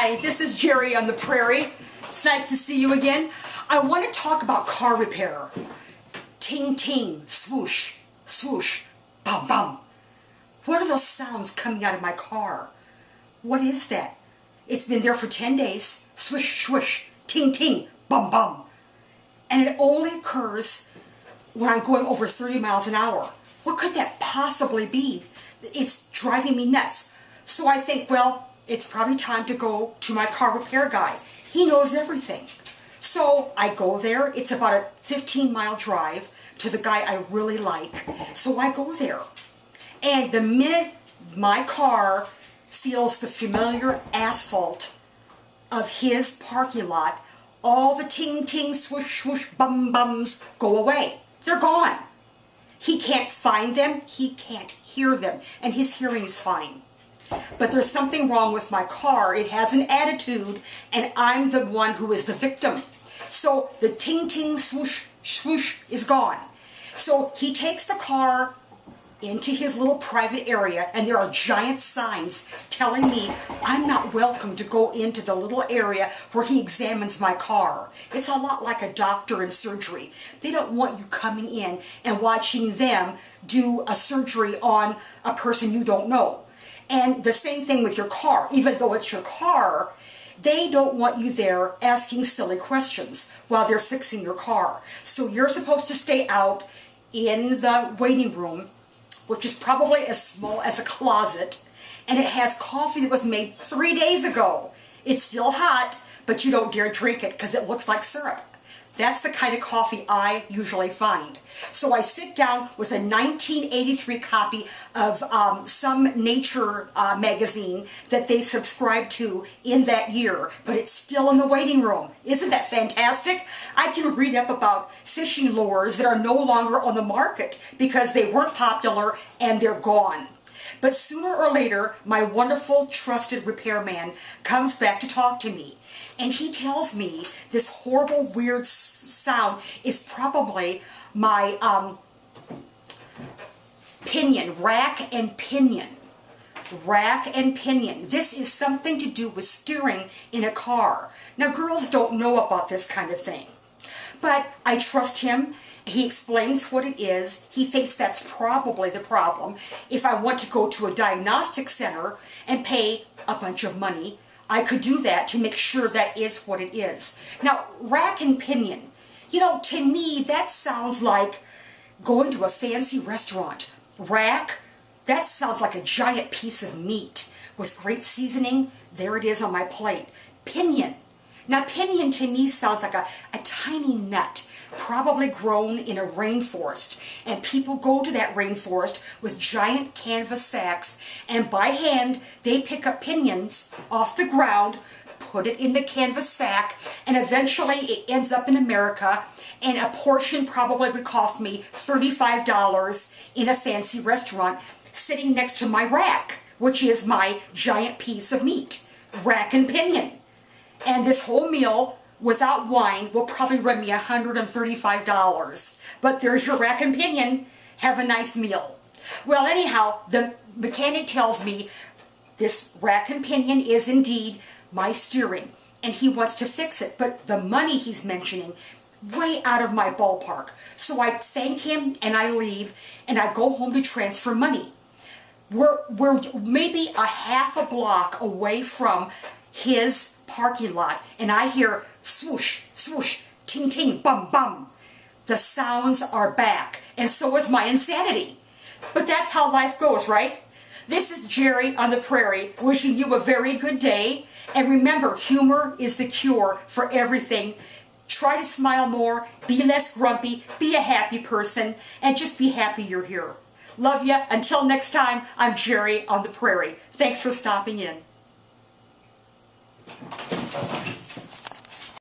Hi, this is Gerri on the Prairie. It's nice to see you again. I want to talk about car repair. Ting ting, swoosh, swoosh, bum bum. What are those sounds coming out of my car? What is that? It's been there for 10 days. Swish, swish, ting ting, bum bum. And it only occurs when I'm going over 30 miles an hour. What could that possibly be? It's driving me nuts. So I think, well, it's probably time to go to my car repair guy. He knows everything. So I go there. It's about a 15-mile drive to the guy I really like. So I go there. And the minute my car feels the familiar asphalt of his parking lot, all the ting ting, swoosh swoosh, bum bums go away. They're gone. He can't find them. He can't hear them. And his hearing is fine. But there's something wrong with my car. It has an attitude, and I'm the one who is the victim. So the ting ting swoosh swoosh is gone. So he takes the car into his little private area, and there are giant signs telling me I'm not welcome to go into the little area where he examines my car. It's a lot like a doctor in surgery. They don't want you coming in and watching them do a surgery on a person you don't know. And the same thing with your car. Even though it's your car, they don't want you there asking silly questions while they're fixing your car. So you're supposed to stay out in the waiting room, which is probably as small as a closet, and it has coffee that was made 3 days ago. It's still hot, but you don't dare drink it because it looks like syrup. That's the kind of coffee I usually find. So I sit down with a 1983 copy of some nature magazine that they subscribe to in that year, but it's still in the waiting room. Isn't that fantastic? I can read up about fishing lures that are no longer on the market because they weren't popular and they're gone. But sooner or later, my wonderful, trusted repairman comes back to talk to me. And he tells me this horrible, weird sound is probably my pinion, rack and pinion. Rack and pinion. This is something to do with steering in a car. Now, girls don't know about this kind of thing. But I trust him. He explains what it is. He thinks that's probably the problem. If I want to go to a diagnostic center and pay a bunch of money, I could do that to make sure that is what it is. Now, rack and pinion, you know, to me, that sounds like going to a fancy restaurant. Rack, that sounds like a giant piece of meat with great seasoning. There it is on my plate. Pinion. Now, pinion to me sounds like a tiny nut, probably grown in a rainforest. And people go to that rainforest with giant canvas sacks, and by hand, they pick up pinions off the ground, put it in the canvas sack, and eventually it ends up in America, and a portion probably would cost me $35 in a fancy restaurant, sitting next to my rack, which is my giant piece of meat. Rack and pinion. And this whole meal, without wine, will probably run me $135. But there's your rack and pinion. Have a nice meal. Well, anyhow, the mechanic tells me this rack and pinion is indeed my steering, and he wants to fix it. But the money he's mentioning, way out of my ballpark. So I thank him, and I leave, and I go home to transfer money. We're maybe a half a block away from his parking lot, and I hear swoosh, swoosh, ting, ting, bum, bum. The sounds are back, and so is my insanity. But that's how life goes, right? This is Gerri on the Prairie, wishing you a very good day. And remember, humor is the cure for everything. Try to smile more, be less grumpy, be a happy person, and just be happy you're here. Love ya. Until next time, I'm Gerri on the Prairie. Thanks for stopping in.